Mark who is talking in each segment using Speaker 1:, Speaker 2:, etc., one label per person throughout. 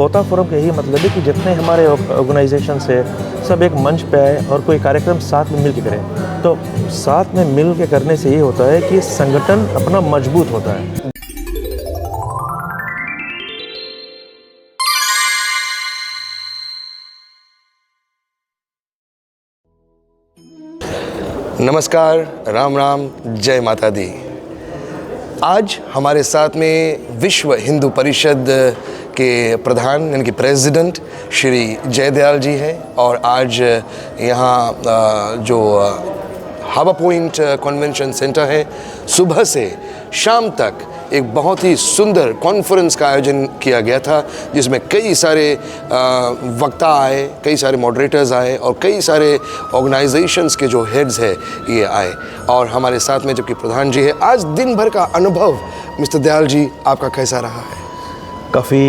Speaker 1: होता फोरम का यही मतलब है कि जितने हमारे ऑर्गेनाइजेशन है सब एक मंच पे आए और कोई कार्यक्रम साथ में मिल के करें। तो साथ में मिल के करने से ये होता है कि संगठन अपना मजबूत होता है।
Speaker 2: नमस्कार, राम राम, जय माता दी। आज हमारे साथ में विश्व हिंदू परिषद के प्रधान यानी कि प्रेसिडेंट श्री जयदयाल जी हैं और आज यहाँ जो हावा पॉइंट कन्वेंशन सेंटर है, सुबह से शाम तक एक बहुत ही सुंदर कॉन्फ्रेंस का आयोजन किया गया था, जिसमें कई सारे वक्ता आए, कई सारे मॉडरेटर्स आए और कई सारे ऑर्गेनाइजेशंस के जो हेड्स है ये आए और हमारे साथ में जबकि प्रधान जी है। आज दिन भर का अनुभव मिस्टर दयाल जी आपका कैसा रहा है?
Speaker 1: काफ़ी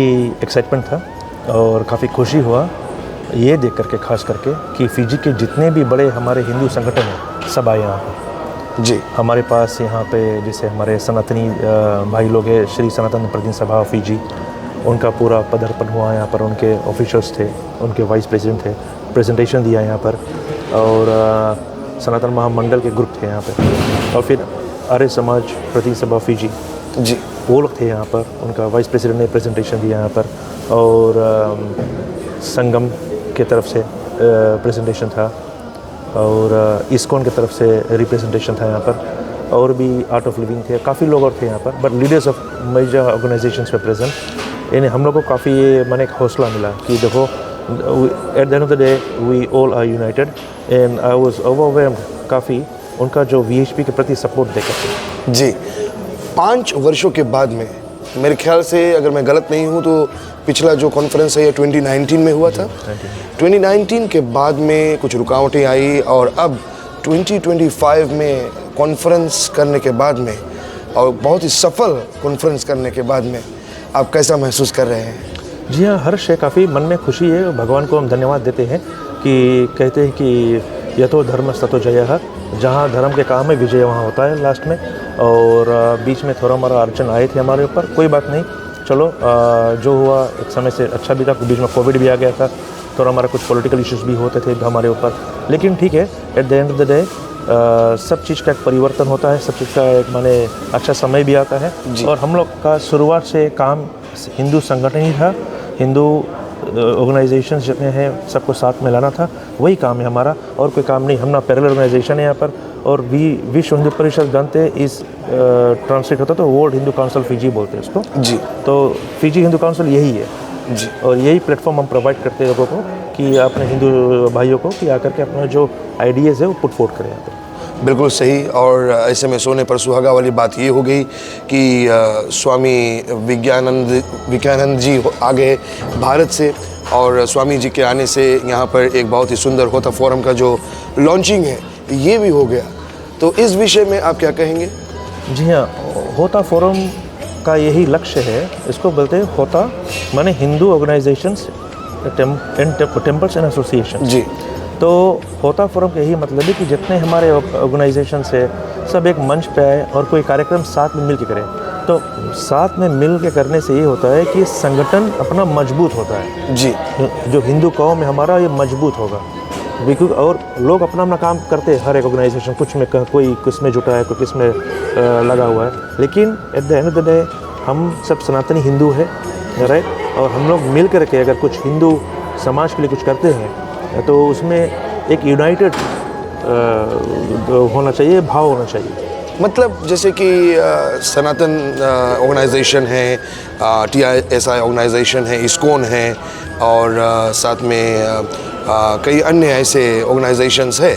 Speaker 1: एक्साइटमेंट था और काफ़ी खुशी हुआ ये देख करके, खास करके कि फिजी के जितने भी बड़े हमारे हिंदू संगठन हैं सब आए यहाँ पर
Speaker 2: जी।
Speaker 1: हमारे पास यहाँ पे जैसे हमारे सनातनी भाई लोग हैं, श्री सनातन प्रतिनिधि सभा फिजी, उनका पूरा पदार्पण हुआ यहाँ पर। उनके ऑफिसर्स थे, उनके वाइस प्रेसिडेंट थे, प्रेजेंटेशन दिया यहाँ पर और सनातन महामंडल के ग्रुप थे यहाँ पे और फिर आर्य समाज प्रतिनिधि सभा फिजी
Speaker 2: जी
Speaker 1: वो लोग थे यहाँ पर। उनका वाइस प्रेसिडेंट ने प्रेजेंटेशन दिया यहाँ पर और संगम के तरफ से प्रेजेंटेशन था और इस्कॉन की तरफ से रिप्रेजेंटेशन था यहाँ पर और भी आर्ट ऑफ लिविंग थे, काफ़ी लोग और थे यहाँ पर। But leaders of major organisations वे प्रेजेंट। यानी हम लोग को काफ़ी ये मैंने एक हौसला मिला कि देखो at the end of the day we all are united and I was overwhelmed काफ़ी उनका जो वीएचपी के प्रति सपोर्ट देकर।
Speaker 2: जी। 5 वर्षों के बाद में मेरे ख्याल से, अगर मैं गलत नहीं हूँ तो पिछला जो कॉन्फ्रेंस है ये 2019 में हुआ था। 2019 के बाद में कुछ रुकावटें आई और अब 2025 में कॉन्फ्रेंस करने के बाद में और बहुत ही सफल कॉन्फ्रेंस करने के बाद में आप कैसा महसूस कर रहे हैं?
Speaker 1: जी हाँ, हर्ष है, काफ़ी मन में खुशी है। भगवान को हम धन्यवाद देते हैं कि कहते हैं कि यतो धर्म ततो जयः, जहाँ धर्म के काम में विजय वहाँ होता है लास्ट में। और बीच में थोड़ा हमारा अड़चन आए थे हमारे ऊपर, कोई बात नहीं, चलो जो हुआ एक समय से अच्छा भी था। बीच में कोविड भी आ गया था, थोड़ा हमारा कुछ पॉलिटिकल इश्यूज भी होते थे हमारे ऊपर, लेकिन ठीक है, eight the end of the day सब चीज़ का एक परिवर्तन होता है, सब चीज़ का एक माने अच्छा समय भी आता है। और हम लोग का शुरुआत से काम हिंदू संगठन ही था, हिंदू ऑर्गेनाइजेशन जितने हैं सबको साथ में लाना था, वही काम है हमारा और कोई काम नहीं। हम ना पैरेलल ऑर्गेनाइजेशन है यहाँ पर और विश्व हिंदू परिषद जानते इस ट्रांसलेट होता तो वर्ल्ड हिंदू काउंसिल फिजी बोलते हैं उसको
Speaker 2: जी।
Speaker 1: तो फिजी हिंदू काउंसिल यही है
Speaker 2: जी।
Speaker 1: और यही प्लेटफॉर्म हम प्रोवाइड करते हैं लोगों को कि अपने हिंदू भाइयों को कि आकर के अपना जो आइडियाज़ है वो पुट फोर्थ करें यहाँ पर।
Speaker 2: बिल्कुल सही। और ऐसे में सोने पर सुहागा वाली बात ये हो गई कि स्वामी विज्ञानंद जी आ गए भारत से और स्वामी जी के आने से यहाँ पर एक बहुत ही सुंदर होता फोरम का जो लॉन्चिंग है ये भी हो गया। तो इस विषय में आप क्या कहेंगे?
Speaker 1: जी हाँ, होता फोरम का यही लक्ष्य है। इसको बोलते हैं होता माने Hindu organisations and temples and association.
Speaker 2: जी।
Speaker 1: तो होता फोरम का यही मतलब है कि जितने हमारे ऑर्गेनाइजेशंस है सब एक मंच पे आए और कोई कार्यक्रम साथ में मिल के करें। तो साथ में मिल के करने से ये होता है कि संगठन अपना मजबूत होता है। जी। जो हिंदू कौम है हमारा ये मजबूत होगा और लोग अपना अपना काम करते हैं, हर एक ऑर्गेनाइजेशन कुछ में कोई किस में जुटा है, कोई किस में लगा हुआ है, लेकिन eight the end of the day हम सब सनातनी हिंदू है, राइट। और हम लोग मिल कर के अगर कुछ हिंदू समाज के लिए कुछ करते हैं तो उसमें एक यूनाइटेड होना चाहिए, भाव होना चाहिए।
Speaker 2: मतलब जैसे कि सनातन ऑर्गेनाइजेशन है, TISI ऑर्गेनाइजेशन है, इस्कॉन है और साथ में कई अन्य ऐसे ऑर्गेनाइजेशंस है,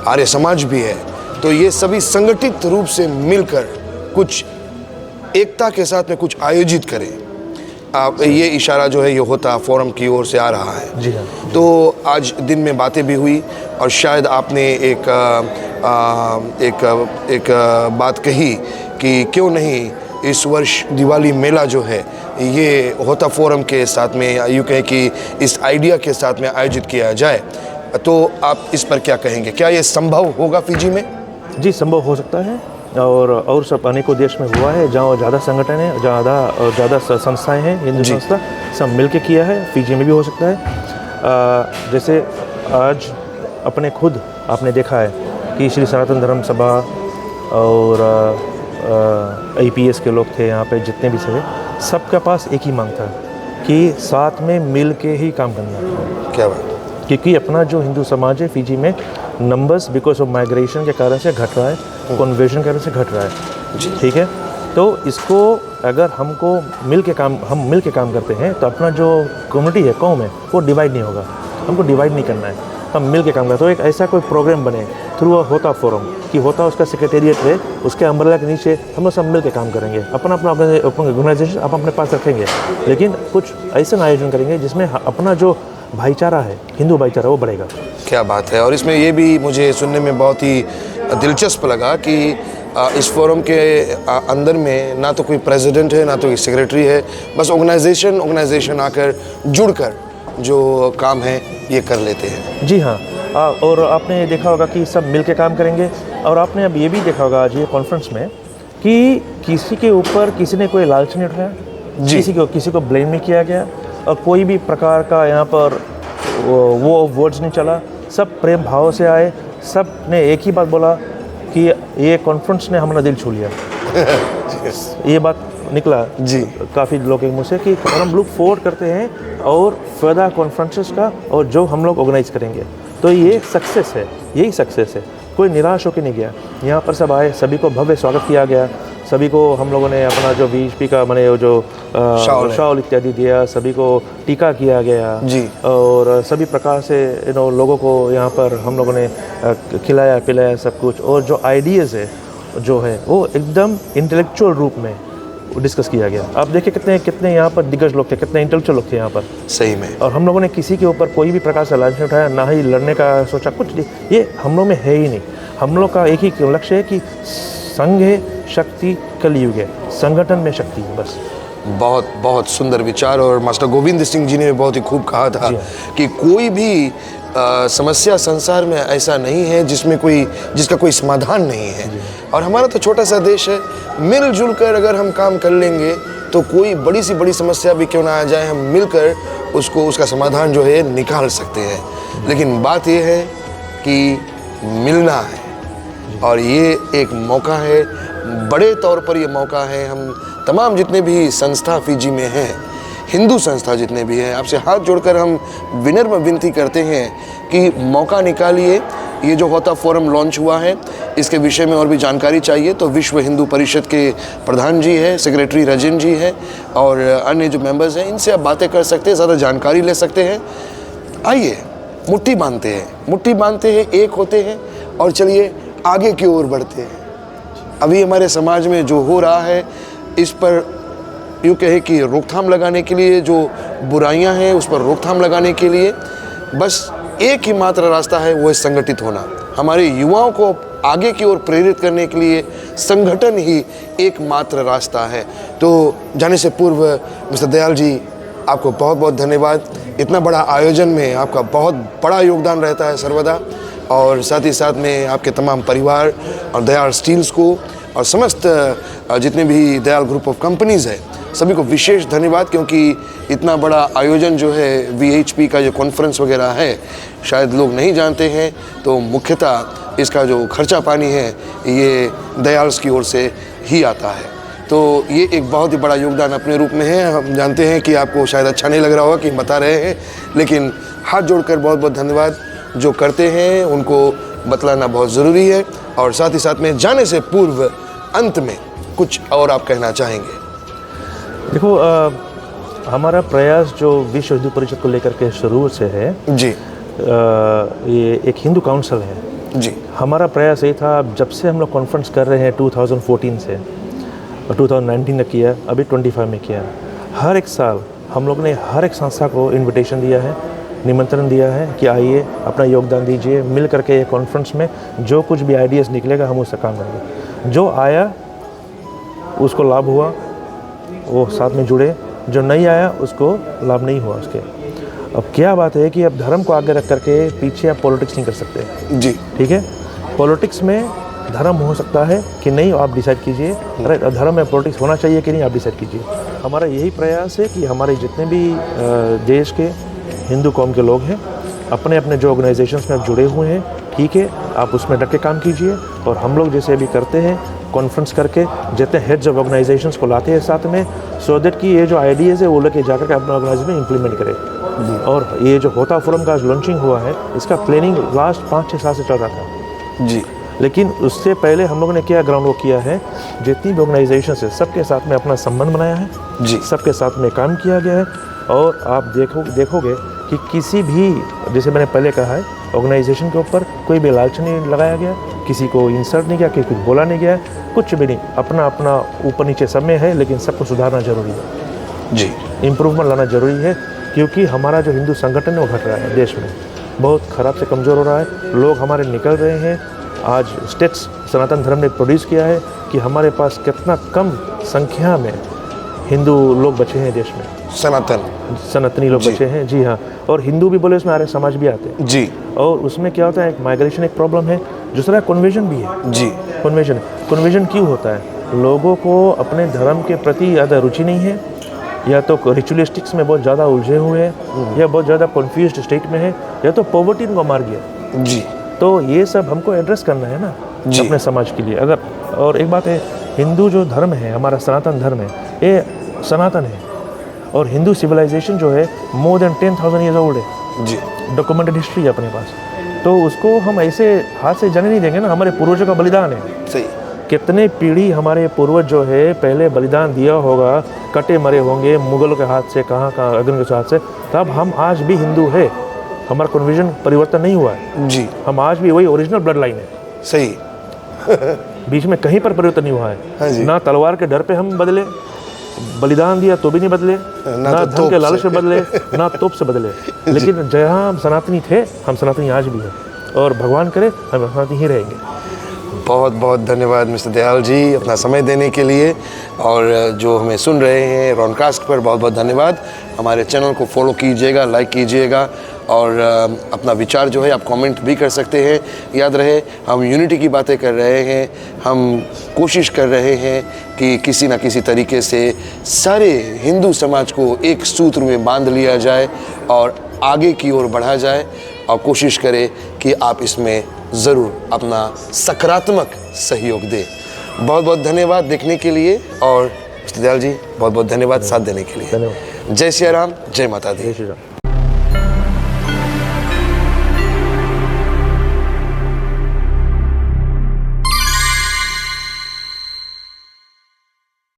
Speaker 2: आर्य समाज भी है। तो ये सभी संगठित रूप से मिलकर कुछ एकता के साथ में कुछ आयोजित करें। ये इशारा जो है ये होता फोरम की ओर से आ रहा है।
Speaker 1: जी हाँ।
Speaker 2: तो आज दिन में बातें भी हुई और शायद आपने एक बात कही कि क्यों नहीं इस वर्ष दिवाली मेला जो है ये होता फोरम के साथ में, या यूँ कहें कि इस आइडिया के साथ में आयोजित किया जाए। तो आप इस पर क्या कहेंगे? क्या ये संभव होगा फिजी में?
Speaker 1: जी, संभव हो सकता है। और सब अनेकों देश में हुआ है जहाँ ज़्यादा संगठन है, ज़्यादा संस्थाएं हैं, हिंदू संस्था सब मिल के किया है। फिजी में भी हो सकता है। जैसे आज अपने खुद आपने देखा है कि श्री सनातन धर्म सभा और IPS के लोग थे यहाँ पे, जितने भी थे, सबके पास एक ही मांग था कि साथ में मिल के ही काम करना।
Speaker 2: क्या बात।
Speaker 1: क्योंकि अपना जो हिंदू समाज है फिजी में नंबर्स बिकॉज ऑफ माइग्रेशन के कारण से घट रहा है, कन्वर्जन के कारण से घट रहा है। ठीक है, तो इसको अगर हम मिल के काम करते हैं तो अपना जो कम्युनिटी है, कौम है, वो डिवाइड नहीं होगा। हमको डिवाइड नहीं करना है, हम मिल के काम करते। तो एक ऐसा कोई प्रोग्राम बने थ्रू अ होता फोरम कि होता उसका सेक्रेटेरिएट है, उसके अम्ब्रेला के नीचे हम लोग सब मिल के काम करेंगे। अपना ऑर्गेनाइजेशन आप अपने पास रखेंगे, लेकिन कुछ ऐसा आयोजन करेंगे जिसमें अपना जो भाईचारा है, हिंदू भाईचारा, वो बढ़ेगा।
Speaker 2: क्या बात है। और इसमें ये भी मुझे सुनने में बहुत ही दिलचस्प लगा कि इस फोरम के अंदर में ना तो कोई प्रेसिडेंट है, ना तो कोई सेक्रेटरी है, बस ऑर्गेनाइजेशन आकर जुड़कर जो काम है ये कर लेते हैं।
Speaker 1: जी हाँ, और आपने देखा होगा कि सब मिल के काम करेंगे। और आपने अब ये भी देखा होगा आज ये कॉन्फ्रेंस में कि किसी के ऊपर किसी ने कोई लालच नहीं उठाया, किसी को ब्लेम नहीं किया गया, और कोई भी प्रकार का यहाँ पर वो वर्ड्स नहीं चला। सब प्रेम भाव से आए, सब ने एक ही बात बोला कि ये कॉन्फ्रेंस ने हमारा दिल छू लिया। ये बात निकला
Speaker 2: जी
Speaker 1: काफ़ी लोगों के मुँह से कि हम लोग फॉरवर्ड करते हैं और फर्दर कॉन्फ्रेंसेस का और जो हम लोग ऑर्गेनाइज करेंगे। तो ये सक्सेस है, यही सक्सेस है। कोई निराश होकर नहीं गया, यहाँ पर सब आए, सभी को भव्य स्वागत किया गया। सभी को हम लोगों ने अपना जो VHP का मैंने जो शॉल इत्यादि दिया, सभी को टीका किया गया
Speaker 2: जी।
Speaker 1: और सभी प्रकार से लोगों को यहाँ पर हम लोगों ने खिलाया पिलाया सब कुछ। और जो आइडियाज़ है जो है वो एकदम इंटेलेक्चुअल रूप में डिस्कस किया गया। आप देखिए कितने यहाँ पर दिग्गज लोग थे, कितने इंटेलेक्चुअल लोग थे यहाँ पर
Speaker 2: सही में।
Speaker 1: और हम लोगों ने किसी के ऊपर कोई भी प्रकार से लालच नहीं उठाया, ना ही लड़ने का सोचा, कुछ नहीं। ये हम लोग में है ही नहीं। हम लोग का एक ही लक्ष्य है कि संघ है शक्ति, कलयुग है, संगठन में शक्ति है, बस।
Speaker 2: बहुत बहुत सुंदर विचार। और मास्टर गोविंद सिंह जी ने बहुत ही खूब कहा था कि कोई भी समस्या संसार में ऐसा नहीं है जिसका कोई समाधान नहीं है। और हमारा तो छोटा सा देश है, मिलजुल कर अगर हम काम कर लेंगे तो कोई बड़ी से बड़ी समस्या भी क्यों ना आ जाए, हम मिलकर उसका समाधान जो है निकाल सकते हैं। लेकिन बात यह है कि मिलना है, और ये एक मौका है, बड़े तौर पर ये मौका है। हम तमाम जितने भी संस्था फिजी में हैं, हिंदू संस्था जितने भी हैं, आपसे हाथ जोड़कर हम विनम्र विनती करते हैं कि मौका निकालिए। ये जो होता फोरम लॉन्च हुआ है, इसके विषय में और भी जानकारी चाहिए तो विश्व हिंदू परिषद के प्रधान जी हैं, सेक्रेटरी रजिन जी हैं और अन्य जो मेंबर्स हैं, इनसे आप बातें कर सकते हैं, ज़्यादा जानकारी ले सकते हैं। आइए मुट्ठी बांधते हैं, एक होते हैं और चलिए आगे की ओर बढ़ते हैं। अभी हमारे समाज में जो हो रहा है, इस पर यूँ कहे कि रोकथाम लगाने के लिए, जो बुराइयां हैं उस पर रोकथाम लगाने के लिए बस एक ही मात्र रास्ता है, वो है संगठित होना। हमारे युवाओं को आगे की ओर प्रेरित करने के लिए संगठन ही एकमात्र रास्ता है। तो जाने से पूर्व मिस्टर दयाल जी, आपको बहुत बहुत धन्यवाद। इतना बड़ा आयोजन में आपका बहुत बड़ा योगदान रहता है सर्वदा, और साथ ही साथ में आपके तमाम परिवार और दयाल स्टील्स को और समस्त जितने भी दयाल ग्रुप ऑफ कंपनीज़ है, सभी को विशेष धन्यवाद। क्योंकि इतना बड़ा आयोजन जो है VHP का जो कॉन्फ्रेंस वगैरह है, शायद लोग नहीं जानते हैं, तो मुख्यतः इसका जो खर्चा पानी है ये दयाल्स की ओर से ही आता है। तो ये एक बहुत ही बड़ा योगदान अपने रूप में है। हम जानते हैं कि आपको शायद अच्छा नहीं लग रहा होगा कि बता रहे हैं, लेकिन हाथ जोड़कर बहुत बहुत धन्यवाद। जो करते हैं उनको बतलाना बहुत ज़रूरी है। और साथ ही साथ में जाने से पूर्व अंत में कुछ और आप कहना चाहेंगे?
Speaker 1: देखो, हमारा प्रयास जो विश्व हिंदू परिषद को लेकर के शुरू से है
Speaker 2: जी,
Speaker 1: ये एक हिंदू काउंसिल है
Speaker 2: जी।
Speaker 1: हमारा प्रयास ये था, जब से हम लोग कॉन्फ्रेंस कर रहे हैं 2014 से, और 2019 में किया, अभी 25 में किया। हर एक साल हम लोग ने हर एक संस्था को इनविटेशन दिया है, निमंत्रण दिया है कि आइए अपना योगदान दीजिए, मिल करके ये कॉन्फ्रेंस में जो कुछ भी आइडियाज़ निकलेगा हम उससे काम करेंगे। जो आया उसको लाभ हुआ, वो साथ में जुड़े, जो नहीं आया उसको लाभ नहीं हुआ उसके। अब क्या बात है कि अब धर्म को आगे रख करके पीछे आप पॉलिटिक्स नहीं कर सकते।
Speaker 2: जी,
Speaker 1: ठीक है। पॉलिटिक्स में धर्म हो सकता है कि नहीं, आप डिसाइड कीजिए। अरे धर्म में पॉलिटिक्स होना चाहिए कि नहीं, आप डिसाइड कीजिए। हमारा यही प्रयास है कि हमारे जितने भी देश के हिंदू कौम के लोग हैं, अपने अपने जो ऑर्गेनाइजेशंस में आप जुड़े हुए हैं, ठीक है, आप उसमें डट के काम कीजिए। और हम लोग जैसे अभी करते हैं कॉन्फ्रेंस करके जितने हेड्स ऑफ ऑर्गेनाइजेशंस को लाते हैं साथ में, सो दैट कि ये जो आइडियाज़ है वो लेके जाकर के अपने ऑर्गेनाइजेशन में इम्प्लीमेंट करें। और ये जो होता फोरम का लॉन्चिंग हुआ है, इसका प्लानिंग लास्ट 5-6 साल से चल रहा था
Speaker 2: जी।
Speaker 1: लेकिन उससे पहले हम लोगों ने क्या ग्राउंड वर्क किया है, जितनी भी ऑर्गेनाइजेशन है सबके साथ में अपना संबंध बनाया है
Speaker 2: जी।
Speaker 1: सबके साथ में काम किया गया है। और आप देखोगे कि किसी भी, जैसे मैंने पहले कहा है, ऑर्गेनाइजेशन के ऊपर कोई भी लालच नहीं लगाया गया, किसी को इंसल्ट नहीं किया, किसी को बोला नहीं गया, कुछ भी नहीं। अपना अपना ऊपर नीचे सब में है, लेकिन सबको सुधारना जरूरी है
Speaker 2: जी।
Speaker 1: इम्प्रूवमेंट लाना जरूरी है, क्योंकि हमारा जो हिंदू संगठन है वो घट रहा है, देश में बहुत ख़राब से कमज़ोर हो रहा है। लोग हमारे निकल रहे हैं। आज स्टेट्स सनातन धर्म ने प्रोड्यूस किया है कि हमारे पास कितना कम संख्या में हिंदू लोग बचे हैं देश में, सनातनी लोग बचे हैं। जी हाँ, और हिंदू भी बोले उसमें आर्य समाज भी आते हैं
Speaker 2: जी।
Speaker 1: और उसमें क्या होता है, एक माइग्रेशन एक प्रॉब्लम है, दूसरा कन्वर्जन भी है
Speaker 2: जी।
Speaker 1: कन्वर्जन क्यों होता है? लोगों को अपने धर्म के प्रति ज़्यादा रुचि नहीं है, या तो रिचुअलिस्टिक्स में बहुत ज़्यादा उलझे हुए हैं, या बहुत ज़्यादा कन्फ्यूज्ड स्टेट में है, या तो पॉवर्टी इनको मार गया।
Speaker 2: जी।
Speaker 1: तो ये सब हमको एड्रेस करना है ना अपने समाज के लिए। अगर और एक बात है, हिंदू जो धर्म है, हमारा सनातन धर्म है, ये सनातन है। और हिंदू सिविलाइजेशन जो है मोर देन 10,000 ईयर्स ओल्ड है
Speaker 2: जी।
Speaker 1: डॉक्यूमेंटेड हिस्ट्री है अपने पास। तो उसको हम ऐसे हाथ से जाने नहीं देंगे ना, हमारे पूर्वजों का बलिदान है।
Speaker 2: सही।
Speaker 1: कितने पीढ़ी हमारे पूर्वज जो है पहले बलिदान दिया होगा, कटे मरे होंगे मुगलों के हाथ से, कहाँ अग्नि के हाथ से, तब हम आज भी हिंदू है। हमारा कन्वर्जन परिवर्तन नहीं हुआ है
Speaker 2: जी।
Speaker 1: हम आज भी वही ओरिजिनल ब्लड लाइन है।
Speaker 2: सही।
Speaker 1: बीच में कहीं पर परिवर्तन नहीं हुआ
Speaker 2: हाँ जी।
Speaker 1: है। ना तलवार के डर पे हम बदले, बलिदान दिया तो भी नहीं बदले, ना
Speaker 2: तो
Speaker 1: धन के लालच से बदले, ना तोप से बदले। लेकिन जहाँ हम सनातनी थे, हम सनातनी आज भी हैं, और भगवान करे हम सनातनी ही रहेंगे।
Speaker 2: बहुत बहुत धन्यवाद मिस्टर दयाल जी अपना समय देने के लिए, और जो हमें सुन रहे हैं रॉनकास्ट पर बहुत बहुत धन्यवाद। हमारे चैनल को फॉलो कीजिएगा, लाइक कीजिएगा, और अपना विचार जो है आप कमेंट भी कर सकते हैं। याद रहे, हम यूनिटी की बातें कर रहे हैं, हम कोशिश कर रहे हैं कि किसी न किसी तरीके से सारे हिंदू समाज को एक सूत्र में बांध लिया जाए और आगे की ओर बढ़ा जाए, और कोशिश करें कि आप इसमें ज़रूर अपना सकारात्मक सहयोग दें। बहुत बहुत धन्यवाद देखने के लिए, और मिस्टर दयाल जी बहुत बहुत धन्यवाद साथ देने के लिए।
Speaker 1: धन्यवाद।
Speaker 2: जय श्री राम, जय माता दी।
Speaker 1: जय श्री राम।